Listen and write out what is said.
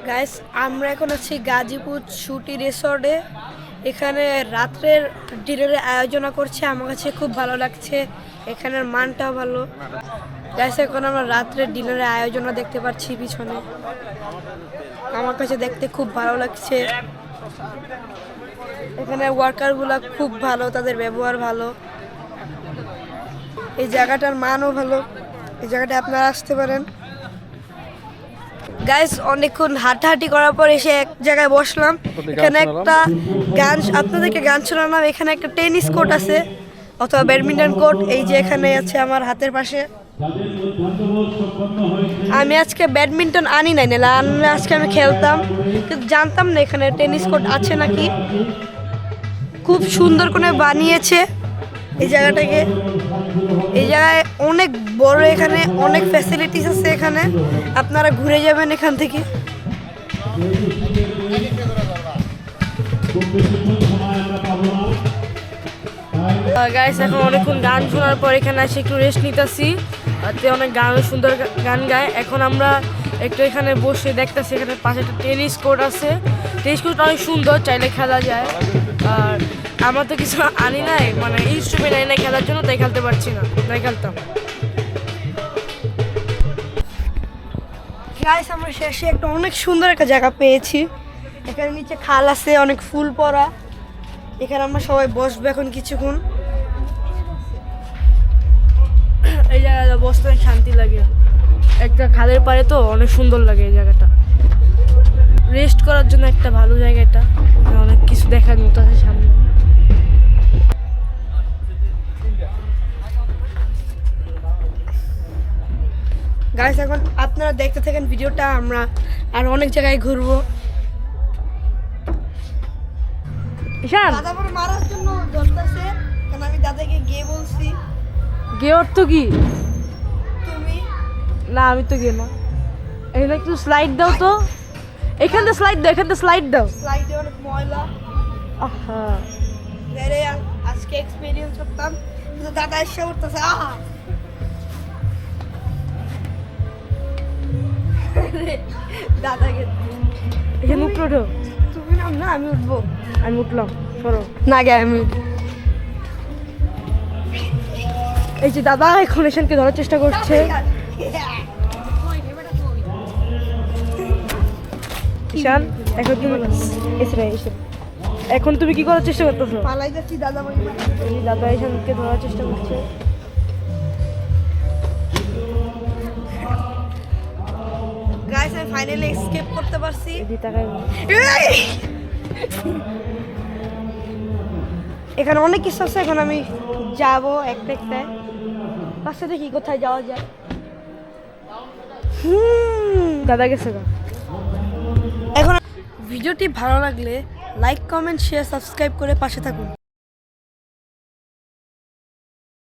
Guys আমরা এখন আছি গাজীপুর ছুটি রিসর্টে। এখানে রাত্রের ডিনারের আয়োজন করছে, আমার কাছে খুব ভালো লাগছে, এখানের মানটাও ভালো। গাইস এখন আমরা রাত্রের ডিনারের আয়োজন দেখতে পাচ্ছি পিছনে, আমার কাছে দেখতে খুব ভালো লাগছে। এখানে ওয়ার্কারগুলো খুব ভালো, তাদের ব্যবহার ভালো, এই জায়গাটার মানও ভালো, এই জায়গাটা আপনারা আসতে পারেন। গাইস অনেকক্ষণ হাঁটাহাঁটি করার পর এসে এক জায়গায় বসলাম। এখানে একটা গান, আপনাদেরকে গান শোনালাম। এখানে একটা টেনিস কোর্ট আছে অথবা ব্যাডমিন্টন কোর্ট, এই যে এখানে আছে আমার হাতের পাশে। আমি আজকে ব্যাডমিন্টন আনি নাই, না আনলে আজকে আমি খেলতাম, কিন্তু জানতাম না এখানে টেনিস কোর্ট আছে নাকি। খুব সুন্দর করে বানিয়েছে এই জায়গাটাকে। এই জায়গায় অনেক বড়, এখানে অনেক ফ্যাসিলিটিস আছে, এখানে আপনারা ঘুরে যাবেন এখান থেকে। গাইস এখন অনেকক্ষণ গান শোনার পর এখানে এসে একটু রেস্ট নিতেছি। অনেক গান, সুন্দর গান গায়। এখন আমরা একটু এখানে বসে দেখতেছি, এখানে পাশে একটা টেনিস কোর্ট আছে। টেনিস কোর্ট অনেক সুন্দর, চাইলে খেলা যায়। আর আমরা তো কিছু আনি নাই, মানে ইনস্ট্রুমেন্ট আনি নাই খেলার জন্য, তাই খেলতে পারছি না, তাই খেলতাম। গাইস আমরা শেষে একটা অনেক সুন্দর একটা জায়গা পেয়েছি। এখানে নিচে খাল আছে, অনেক ফুল পড়া। এখানে আমরা সবাই বসবো এখন কিছুক্ষণ। এই জায়গাটা বসতে অনেক শান্তি লাগে, একটা খালের পাড়ে তো অনেক সুন্দর লাগে এই জায়গাটা। রেস্ট করার জন্য একটা ভালো জায়গা এটা, অনেক কিছু দেখার মতো আছে সামনে। গাইস এখন আপনারা দেখতে থাকেন ভিডিওটা, আমরা আর অনেক জায়গায় ঘুরবো। দাদা বড় মারার জন্য ধরতেছে, কারণ আমি দাদাকে গিয়ে বলছি। গে অর্থ কি? তুমি না, আমি তো গে না। এখানে একটু স্লাইড দাও তো, এখান থেকে স্লাইড দাও, এখান থেকে স্লাইড দাও। স্লাইডে অনেক ময়লা। আহা বেরে আজকে এক্সপেরিয়েন্স করতাম, কিন্তু দাদা এসে উঠতেছে। আহা দাদাকে এখানে উঠো। তুমি নাম না, আমি উঠবো। আমি উঠলাম, সরো না গে আমি। এই যে দাদা এখন এখানকে ধরার চেষ্টা করছে। ঈশান এখন তুমি এখন তুমি কি করার চেষ্টা করতেছো? দাদা ঈশানকে ধরার চেষ্টা করছে। গাইস আমি ফাইনালি এসকেপ করতে পারছি। এখানে অনেক কিছু আছে, এখন আমি যাবো একটা একটা। পাশে দেখি কোথায় যাওয়া যায়। দাদা গেছে। এখন ভিডিওটি ভালো লাগলে লাইক, কমেন্ট, শেয়ার, সাবস্ক্রাইব করে পাশে থাকুন।